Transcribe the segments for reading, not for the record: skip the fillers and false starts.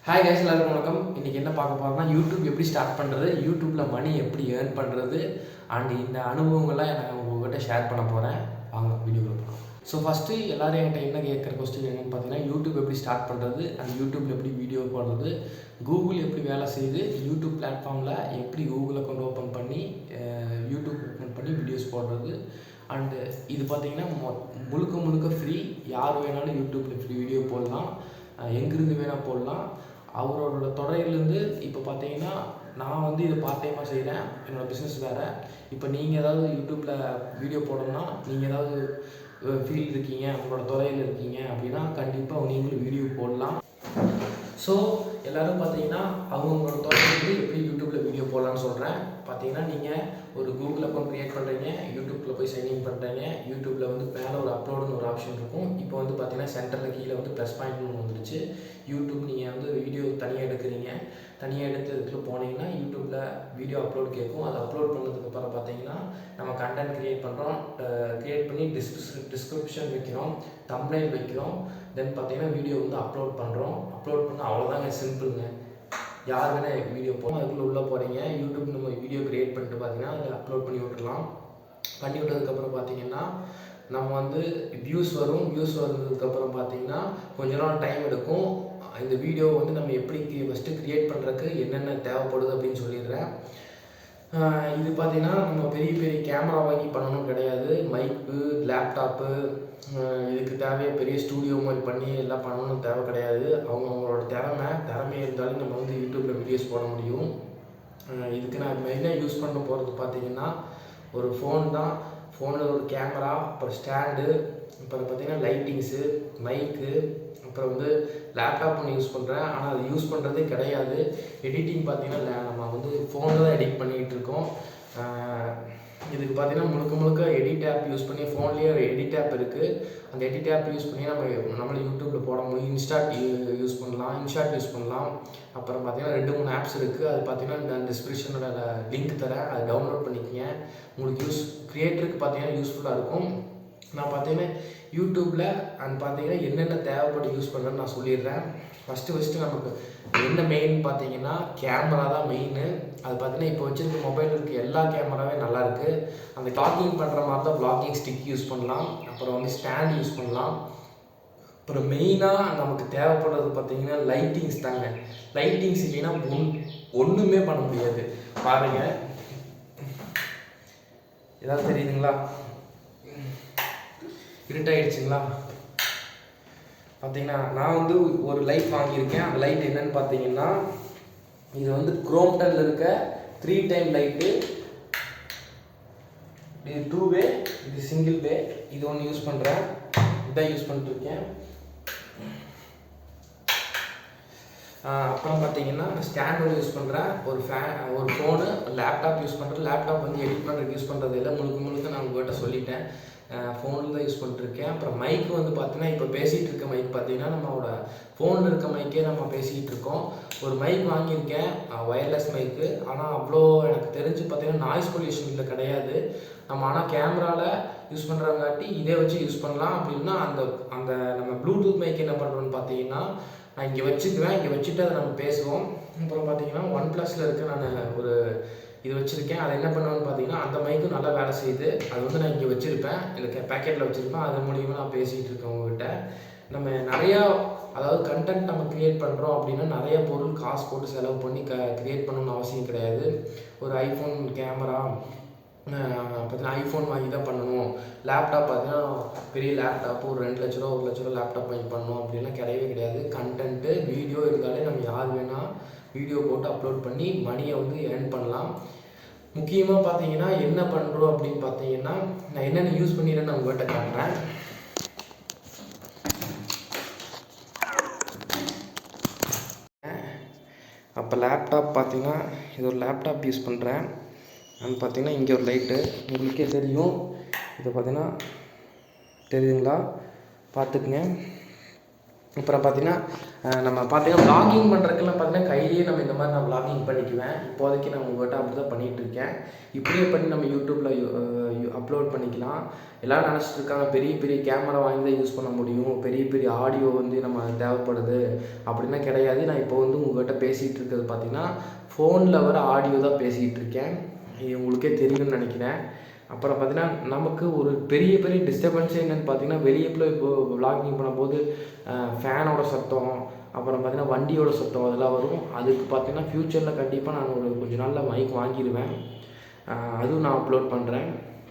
Hi guys, எல்லாருக்கும் வணக்கம். இன்றைக்கி என்ன பார்க்க போகிறோம்னா, யூடியூப் எப்படி ஸ்டார்ட் பண்ணுறது, யூடியூப்பில் மணி எப்படி ஏர்ன் பண்ணுறது அண்ட் இந்த அனுபவங்கள்லாம் நான் உங்கள்கிட்ட ஷேர் பண்ண போகிறேன். வாங்க வீடியோவில் போகலாம். ஸோ ஃபஸ்ட்டு எல்லோரும் என்கிட்ட என்ன கேட்குற கொஸ்டின் என்னென்னு பார்த்தீங்கன்னா, யூடியூப் எப்படி ஸ்டார்ட் பண்ணுறது அண்ட் யூடியூப்பில் எப்படி வீடியோ போடுறது, கூகுள் எப்படி வேலை செய்யுது, யூடியூப் பிளாட்ஃபார்மில் எப்படி கூகுள் அக்கௌண்ட் ஓப்பன் பண்ணி யூடியூப் ஓப்பன் பண்ணி வீடியோஸ் போடுறது. அண்டு இது பார்த்திங்கன்னா முழுக்க ஃப்ரீ. யார் வேணாலும் யூடியூப்பில் ஃப்ரீ வீடியோ போடலாம், எங்கேருந்து வேணால் போடலாம். அவரோட தொடரிலேருந்து இப்போ பார்த்தீங்கன்னா நான் வந்து இது பார்ட் டைமாக செய்கிறேன், என்னோடய பிஸ்னஸ் வேறு. இப்போ நீங்கள் ஏதாவது யூடியூப்பில் வீடியோ போடணும்னா, நீங்கள் ஏதாவது ஃபீல்டு இருக்கீங்க, உங்களோட துறையில் இருக்கீங்க அப்படின்னா கண்டிப்பாக நீங்களும் வீடியோ போடலாம். ஸோ எல்லோரும் பார்த்தீங்கன்னா அவங்களோட துறையிலேருந்து எப்படி யூடியூப்பில் வீடியோ போடலான்னு சொல்கிறேன். பார்த்தீங்கன்னா நீங்கள் ஒரு கூகுள் அக்கௌண்ட் க்ரியேட் பண்ணுறீங்க, யூடியூப்பில் போய் சைன்இன் பண்ணுறீங்க. யூடியூப்பில் வந்து மேலே ஒரு அப்லோடுன்னு ஒரு ஆப்ஷன் இருக்கும். இப்போ வந்து பார்த்தீங்கன்னா சென்டரில் கீழே வந்து ப்ளஸ் பாயிண்ட்னு வந்துருச்சு. யூடியூப் நீங்கள் வந்து வீடியோ தனியாக எடுக்கிறீங்க, தனியாக எடுத்து இதுக்குள்ள போனீங்கன்னா யூடியூப்பில் வீடியோ அப்லோட் கேட்கும். அதை அப்லோட் பண்ணதுக்கப்புறம் பார்த்தீங்கன்னா நம்ம கண்டென்ட் க்ரியேட் பண்ணுறோம், க்ரியேட் பண்ணி டிஸ்கிரிப்ஷன் வைக்கிறோம், தம்ப்நெயில் வைக்கிறோம். தென் பார்த்தீங்கன்னா வீடியோ வந்து அப்லோட் பண்ணுறோம். அப்லோட் பண்ணால் அவ்வளோதாங்க, சிம்பிளுங்க. யார் வேணால் வீடியோ போகும், அதுக்குள்ளே உள்ளே போகிறீங்க. யூடியூப் நம்ம வீடியோ க்ரியேட் பண்ணிட்டு பார்த்தீங்கன்னா அதில் அப்லோட் பண்ணி விட்டுடலாம். பண்ணி விட்டதுக்கப்புறம் பார்த்தீங்கன்னா நம்ம வந்து வியூஸ் வரும். வியூஸ் வந்ததுக்கப்புறம் பார்த்தீங்கன்னா கொஞ்ச நாள் டைம் எடுக்கும். இந்த வீடியோ வந்து நம்ம எப்படி ஃபஸ்ட்டு க்ரியேட் பண்ணுறதுக்கு என்னென்ன தேவைப்படுது அப்படின்னு சொல்லிடுறேன். இது பார்த்திங்கன்னா நம்ம பெரிய கேமரா வாங்கி பண்ணணும் கிடையாது. மைக்கு, லேப்டாப்பு, இதுக்கு தேவையாக பெரிய ஸ்டூடியோ மாதிரி பண்ணி எல்லாம் பண்ணணும்னு தேவை கிடையாது. அவங்களோட திறமை இருந்தாலும் நம்ம வந்து யூடியூப்பில் வீடியோஸ் போட முடியும். இதுக்கு நான் மெயினாக யூஸ் பண்ண போகிறது பார்த்திங்கன்னா ஒரு ஃபோன் தான். ஃபோனில் ஒரு கேமரா, அப்புறம் ஸ்டாண்டு, அப்புறம் பார்த்திங்கன்னா லைட்டிங்ஸு, மைக்கு, அப்புறம் வந்து லேப்டாப் ஒன்று யூஸ் பண்ணுறேன். ஆனால் அது யூஸ் பண்ணுறதே கிடையாது. எடிட்டிங் பார்த்திங்கன்னா நம்ம வந்து ஃபோனில் தான் எடிட் பண்ணிகிட்ருக்கோம். இதுக்கு பார்த்திங்கன்னா முழுக்க எடிட் ஆப் யூஸ் பண்ணி, ஃபோன்லேயே ஒரு எடிட் ஆப் இருக்குது. அந்த எடிட் ஆப் யூஸ் பண்ணி நம்மளை யூடியூப்பில் போட முடியும். இன்ஸ்டாட் யூஸ் பண்ணலாம், இன்ஷாட் யூஸ் பண்ணலாம். அப்புறம் பார்த்திங்கன்னா 2-3 ஆப்ஸ் இருக்குது. அது பார்த்திங்கன்னா நான் டிஸ்கிரிப்ஷனோட லிங்க் தரேன், அதை டவுன்லோட் பண்ணிக்கங்க. உங்களுக்கு க்ரியேட்டருக்கு பார்த்திங்கன்னா யூஸ்ஃபுல்லாக இருக்கும். நான் பார்த்தீங்கன்னா யூடியூப்பில் பார்த்தீங்கன்னா என்னென்ன தேவைப்பட்டு யூஸ் பண்ணுறேன்னு நான் சொல்லிடுறேன். ஃபஸ்ட்டு நமக்கு என்ன மெயின் பார்த்தீங்கன்னா கேமரா தான் மெயின். அது பார்த்தீங்கன்னா இப்போ வச்சுருக்க மொபைல் இருக்க எல்லா கேமராவே நல்லாயிருக்கு. அந்த வ்ளாகிங் பண்ணுற மாதிரி தான் வ்ளாகிங் ஸ்டிக் யூஸ் பண்ணலாம், அப்புறம் வந்து ஸ்டாண்ட் யூஸ் பண்ணலாம். அப்புறம் மெயினாக நமக்கு தேவைப்படுறது பார்த்தீங்கன்னா லைட்டிங்ஸ் தாங்க. லைட்டிங்ஸ் இல்லைன்னா ஒன்றுமே பண்ண முடியாது. பாருங்கள், ஏதாவது தெரியுதுங்களா? இருட்டாயிடுச்சுங்களா? பார்த்தீங்கன்னா நான் வந்து ஒரு லைட் வாங்கியிருக்கேன். அந்த லைட் என்னன்னு பார்த்தீங்கன்னா இது வந்து குரோம்டனில் இருக்க 3 டைம் லைட்டு. இது 2 வே, இது சிங்கிள் வே. இது ஒன்று யூஸ் பண்ணுறேன், இதான் யூஸ் பண்ணிட்டுருக்கேன். அப்புறம் பார்த்தீங்கன்னா ஸ்டாண்ட் ஒன்று யூஸ் பண்ணுறேன், ஒரு ஃபோனு, லேப்டாப் யூஸ் பண்ணுறேன். லேப்டாப் வந்து எடிட் பண்ணுறதுக்கு யூஸ் பண்ணுறது இல்லை, முழுக்க நான் உங்கள்கிட்ட சொல்லிட்டேன். ஃபோனில் தான் யூஸ் பண்ணிட்டுருக்கேன். அப்புறம் மைக்கு வந்து பார்த்தீங்கன்னா இப்போ பேசிகிட்டு இருக்க மைக் பார்த்தீங்கன்னா நம்மளோட ஃபோனில் இருக்க மைக்கே நம்ம பேசிக்கிட்டு இருக்கோம். ஒரு மைக் வாங்கியிருக்கேன், ஒயர்லெஸ் மைக்கு. ஆனால் அவ்வளோ எனக்கு தெரிஞ்சு பார்த்தீங்கன்னா நாய்ஸ் பொல்யூஷன் இதில் கிடையாது. நம்ம ஆனால் கேமராவில் யூஸ் பண்ணுறங்காட்டி இதே வச்சு யூஸ் பண்ணலாம். அப்படின்னா அந்த நம்ம ப்ளூடூத் மைக் என்ன பண்ணுறோன்னு பார்த்தீங்கன்னா நான் இங்கே வச்சுக்குவேன், இங்கே வச்சுட்டு அதை நம்ம பேசுவோம். அப்புறம் பார்த்தீங்கன்னா OnePlusல இருக்க நான் ஒரு இது வச்சுருக்கேன். அதை என்ன பண்ணுவேன்னு பார்த்தீங்கன்னா அந்த மைக்கும் நல்லா வேலை செய்யுது. அது வந்து நான் இங்கே வச்சுருப்பேன், இல்லை பேக்கெட்டில் வச்சுருப்பேன். அது மூலியமாக நான் பேசிகிட்டு இருக்கேன் உங்கள்கிட்ட. நம்ம நிறையா அதாவது கண்டென்ட் நம்ம க்ரியேட் பண்ணுறோம் அப்படின்னா நிறைய பொருள் காசு போட்டு செலவு பண்ணி க்ரியேட் பண்ணணும்னு அவசியம் கிடையாது. ஒரு ஐஃபோன் கேமரா பார்த்தீங்கன்னா ஐஃபோன் வாங்கி தான் பண்ணணும். லேப்டாப் பார்த்தீங்கன்னா பெரிய லேப்டாப்பு ஒரு 2 லட்ச ரூபா 1 லட்ச ரூபா லேப்டாப் வாங்கி பண்ணணும் அப்படின்லாம் கிடையவே கிடையாது. கண்டென்ட்டு வீடியோ இருந்தாலே நம்ம யார் வேணால் வீடியோ போட்டு அப்லோட் பண்ணி மணியை வந்து ஏர்ன் பண்ணலாம். முக்கியமாக பார்த்தீங்கன்னா என்ன பண்ணுறோம் அப்படின்னு பார்த்தீங்கன்னா நான் என்னென்ன யூஸ் பண்ணிடுறேன்னு நான் உங்கள்கிட்ட காட்டுறேன். அப்போ லேப்டாப் பார்த்தீங்கன்னா இது ஒரு லேப்டாப் யூஸ் பண்ணுறேன். அது பார்த்தீங்கன்னா இங்கே ஒரு லைட்டு உங்களுக்கே தெரியும். இதை பார்த்தீங்கன்னா தெரியுதுங்களா? பார்த்துக்குங்க. அப்புறம் பார்த்திங்கன்னா நம்ம பார்த்திங்கன்னா வ்ளாகிங் பண்ணுறதுக்கெல்லாம் பார்த்திங்கன்னா கையிலேயே நம்ம இந்த மாதிரி நான் வ்ளாகிங் பண்ணிக்குவேன். இப்போதைக்கு நான் உங்கள்கிட்ட அப்படி தான் பண்ணிகிட்ருக்கேன். இப்படியே பண்ணி நம்ம யூடியூப்பில் அப்லோட் பண்ணிக்கலாம். எல்லோரும் நினச்சிட்டு இருக்காங்க பெரிய பெரிய கேமரா வாங்கி தான் யூஸ் பண்ண முடியும், பெரிய பெரிய ஆடியோ வந்து நம்ம தேவைப்படுது அப்படின்னா கிடையாது. நான் இப்போ வந்து உங்கள்கிட்ட பேசிகிட்டு இருக்கிறது பார்த்திங்கன்னா ஃபோனில் வர ஆடியோ தான் பேசிகிட்டு இருக்கேன். இது உங்களுக்கே தெரியும்னு நினைக்கிறேன். அப்புறம் பார்த்திங்கன்னா நமக்கு ஒரு பெரிய பெரிய டிஸ்டர்பன்ஸே என்னென்னு பார்த்திங்கன்னா வெளியே போய் இப்போது வ்ளாகிங் பண்ணும்போது ஃபேனோட சத்தம், அப்புறம் பார்த்திங்கன்னா வண்டியோட சத்தம் அதெல்லாம் வரும். அதுக்கு பார்த்திங்கன்னா ஃப்யூச்சரில் கண்டிப்பாக நான் ஒரு கொஞ்சம் நாளில் மைக் வாங்கிடுவேன். அதுவும் நான் அப்லோட் பண்ணுறேன்,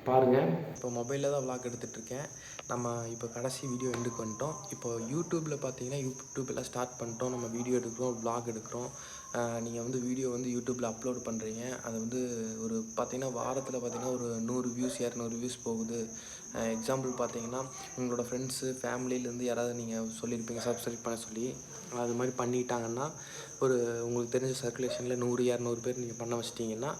பாருங்கள். இப்போ மொபைலில் தான் வ்ளாக் எடுத்துகிட்ருக்கேன். நம்ம இப்போ கடைசி வீடியோ எண்டுக்கு வந்துட்டோம். இப்போ யூடியூப்பில் பார்த்தீங்கன்னா யூடியூப் எல்லாம் ஸ்டார்ட் பண்ணிட்டோம். நம்ம வீடியோ எடுக்கிறோம், வ்ளாக் எடுக்கிறோம். நீங்கள் வந்து வீடியோ வந்து யூடியூப்பில் அப்லோட் பண்ணுறீங்க. அது வந்து ஒரு பார்த்தீங்கன்னா வாரத்தில் பார்த்தீங்கன்னா ஒரு 100 வியூஸ் 200 வியூஸ் போகுது. எக்ஸாம்பிள் பார்த்தீங்கன்னா உங்களோட ஃப்ரெண்ட்ஸு ஃபேமிலியிலேருந்து யாராவது நீங்கள் சொல்லியிருப்பீங்க சப்ஸ்கிரைப் பண்ண சொல்லி, அது மாதிரி பண்ணிட்டாங்கன்னா ஒரு உங்களுக்கு தெரிஞ்ச சர்க்குலேஷனில் 100 200 பேர் நீங்கள் பண்ண வச்சிட்டிங்கன்னா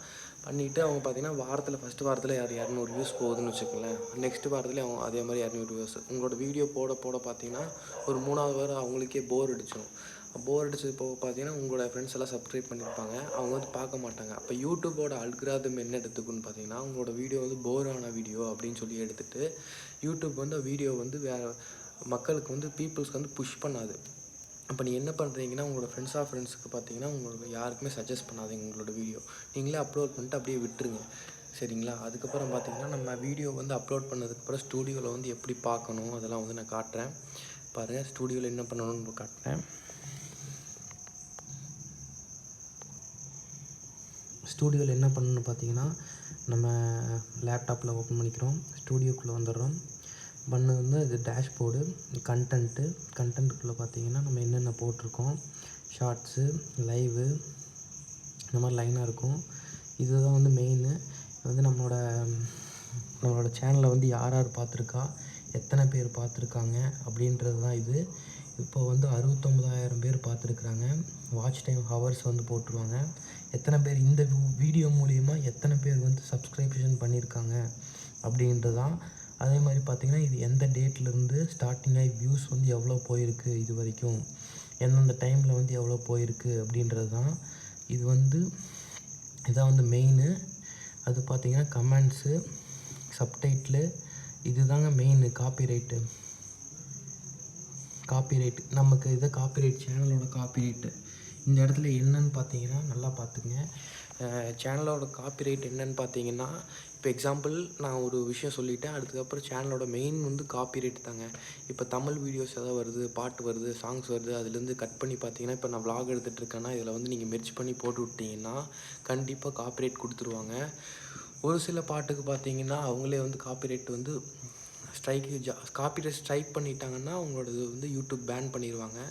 பண்ணிவிட்டு அவங்க பார்த்தீங்கன்னா வாரத்தில் ஃபஸ்ட்டு வாரத்தில் 200 வியூஸ் போகுதுன்னு வச்சுக்கோங்களேன். நெக்ஸ்ட்டு வாரத்தில் அவங்க அதே மாதிரி 200 வியூஸ். உங்களோட வீடியோ போட போட பார்த்தீங்கன்னா ஒரு 3வது வாரம் அவங்களுக்கே போர் அடிச்சிடும். போர் அடிச்சது போக பார்த்தீங்கன்னா உங்களோட ஃப்ரெண்ட்ஸ் எல்லாம் சப்ஸ்கிரைப் பண்ணியிருப்பாங்க, அவங்க வந்து பார்க்க மாட்டாங்க. அப்போ யூடியூப்போட அல்காரிதம் என்ன எடுத்துக்குன்னு பார்த்தீங்கன்னா உங்களோட வீடியோ வந்து போரான வீடியோ அப்படின்னு சொல்லி எடுத்துகிட்டு யூடியூப் வந்து வீடியோ வந்து வேறு மக்களுக்கு வந்து பீப்புள்ஸ்க்கு வந்து புஷ் பண்ணாது. அப்போ நீங்கள் என்ன பண்ணுறீங்கன்னா உங்களோட ஃப்ரெண்ட்ஸுக்கு பார்த்தீங்கன்னா உங்களுக்கு யாருக்குமே சஜஸ்ட் பண்ணாதீங்க உங்களோட வீடியோ. நீங்களே அப்லோட் பண்ணிட்டு அப்படியே விட்டுருங்க, சரிங்களா? அதுக்கப்புறம் பார்த்தீங்கன்னா நம்ம வீடியோ வந்து அப்லோட் பண்ணதுக்கப்புறம் ஸ்டூடியோவில் வந்து எப்படி பார்க்கணும் அதெல்லாம் வந்து நான் காட்டுறேன். பாருங்கள், ஸ்டூடியோவில் என்ன பண்ணணும்னு காட்டுறேன். ஸ்டூடியோவில் என்ன பண்ணணும்னு பார்த்தீங்கன்னா நம்ம லேப்டாப்பில் ஓப்பன் பண்ணிக்கிறோம், ஸ்டூடியோக்குள்ளே வந்துடுறோம். வந்து இது டேஷ்போர்டு, கண்டென்ட்டுக்குள்ளே பார்த்தீங்கன்னா நம்ம என்னென்ன போட்டிருக்கோம், ஷார்ட்ஸு, லைவு இந்த மாதிரி லைனாக இருக்கும். இதுதான் வந்து மெயினு. வந்து நம்மளோட சேனலை வந்து யார் யார் பார்த்துருக்கா, எத்தனை பேர் பார்த்துருக்காங்க அப்படின்றது தான் இது. இப்போ வந்து 69,000 பேர் பார்த்துருக்குறாங்க. வாட்ச் டைம் ஹவர்ஸ் வந்து போட்டுருவாங்க. எத்தனை பேர் இந்த வீடியோ மூலிமா எத்தனை பேர் வந்து சப்ஸ்கிரிப்ஷன் பண்ணியிருக்காங்க அப்படின்றது தான். அதே மாதிரி பார்த்திங்கன்னா இது எந்த டேட்லேருந்து ஸ்டார்டிங் ஆகி வியூஸ் வந்து எவ்வளோ போயிருக்கு, இது வரைக்கும் எந்தெந்த டைமில் வந்து எவ்வளோ போயிருக்கு அப்படின்றது தான். இது வந்து இதான் வந்து மெயினு. அது பார்த்திங்கன்னா கமெண்ட்ஸு, சப்டைட்டிலு, இது தாங்க மெயினு. காப்பிரைட் நமக்கு இதை காப்பிரைட் சேனலோட காப்பிரைட்டு இந்த இடத்துல என்னன்னு பார்த்தீங்கன்னா நல்லா பார்த்துங்க. சேனலோட காப்பிரைட் என்னன்னு பார்த்தீங்கன்னா இப்போ எக்ஸாம்பிள் நான் ஒரு விஷயம் சொல்லிவிட்டேன், அதுக்கப்புறம் சேனலோட மெயின் வந்து காப்பிரைட் தாங்க. இப்போ தமிழ் வீடியோஸ் எதாவது வருது, பாட்டு வருது, சாங்ஸ் வருது, அதுலேருந்து கட் பண்ணி பார்த்தீங்கன்னா இப்போ நான் வ்ளாக் எடுத்துகிட்ருக்கேன்னா இதில் வந்து நீங்கள் மெர்ஜ் பண்ணி போட்டு விட்டிங்கன்னா கண்டிப்பாக காப்பிரைட் கொடுத்துருவாங்க. ஒரு சில பாட்டுக்கு பார்த்தீங்கன்னா அவங்களே வந்து காப்பிரைட் வந்து காப்பிரைட் ஸ்ட்ரைக் பண்ணிட்டாங்கன்னா அவங்களோடது வந்து யூடியூப் பேன் பண்ணிடுவாங்க.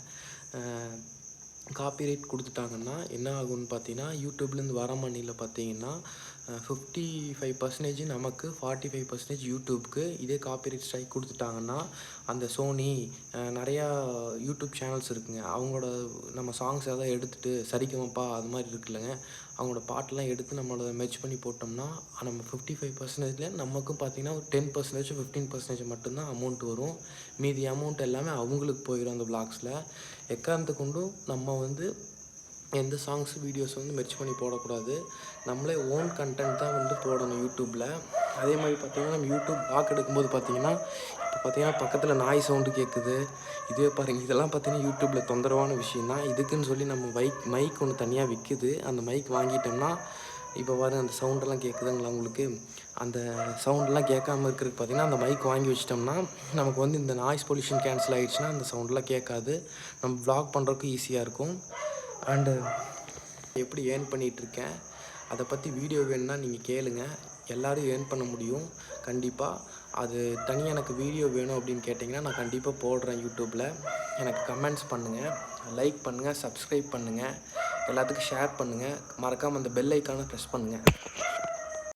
காப்பிரைட் கொடுத்துட்டாங்கன்னா என்ன ஆகும்னு பார்த்தீங்கன்னா யூடியூப்லேருந்து வர மணியில் பார்த்தீங்கன்னா 55% நமக்கு, 45% யூடியூப்க்கு. இதே காப்பிரைட் ஸ்ட்ரைக் கொடுத்துட்டாங்கன்னா அந்த சோனி நிறையா யூடியூப் சேனல்ஸ் இருக்குங்க, அவங்களோட நம்ம சாங்ஸ் எதாவது எடுத்துகிட்டு சரிகமப்பா அது மாதிரி இருக்குல்லங்க, அவங்களோட பாட்டெலாம் எடுத்து நம்மளோட மெர்ஜ் பண்ணி போட்டோம்னா நம்ம 55%ல நமக்கும் பார்த்திங்கன்னா ஒரு 10% 15% மட்டும்தான் அமௌண்ட் வரும். மீதி அமௌண்ட் எல்லாமே அவங்களுக்கு போயிடும் அந்த வ்ளாக்ஸில். எக்காரணத்தை கொண்டும் நம்ம வந்து எந்த சாங்ஸ் வீடியோஸ் வந்து மெர்ஜ் பண்ணி போடக்கூடாது. நம்மளே ஓன் கண்டென்ட் தான் வந்து போடணும் யூடியூப்பில். அதே மாதிரி பார்த்திங்கன்னா நம்ம யூடியூப் வ்ளாக் எடுக்கும்போது பார்த்திங்கன்னா இப்போ பார்த்திங்கன்னா பக்கத்தில் நாய் சவுண்டு கேட்குது. இதுவே பாருங்கள், இதெல்லாம் பார்த்திங்கன்னா யூடியூப்பில் தொந்தரவான விஷயம் தான். இதுக்குன்னு சொல்லி நம்ம மைக் ஒன்று தனியாக விற்கிது. அந்த மைக் வாங்கிட்டோம்னா இப்போ பாருங்கள் அந்த சவுண்டெல்லாம் கேட்குதுங்களா உங்களுக்கு? அந்த சவுண்டெலாம் கேட்காம இருக்கிறதுக்கு பார்த்திங்கன்னா அந்த மைக் வாங்கி வச்சிட்டோம்னா நமக்கு வந்து இந்த நாய்ஸ் பொல்யூஷன் கேன்சல் ஆகிடுச்சுன்னா அந்த சவுண்டெலாம் கேட்காது. நம்ம வ்ளாக் பண்ணுறதுக்கு ஈஸியாக இருக்கும். அண்டு எப்படி ஏர்ன் பண்ணிகிட்ருக்கேன் அதை பற்றி வீடியோ வேணும்னா நீங்கள் கேளுங்க, எல்லோரும் ஏர்ன் பண்ண முடியும் கண்டிப்பாக. அது தனியாக எனக்கு வீடியோ வேணும் அப்படின்னு கேட்டிங்கன்னா நான் கண்டிப்பாக போடுறேன் யூடியூப்பில். எனக்கு கமெண்ட்ஸ் பண்ணுங்கள், லைக் பண்ணுங்கள், சப்ஸ்கிரைப் பண்ணுங்கள், எல்லாத்துக்கும் ஷேர் பண்ணுங்கள், மறக்காமல் அந்த பெல் ஐக்கானை ப்ரெஸ் பண்ணுங்கள்.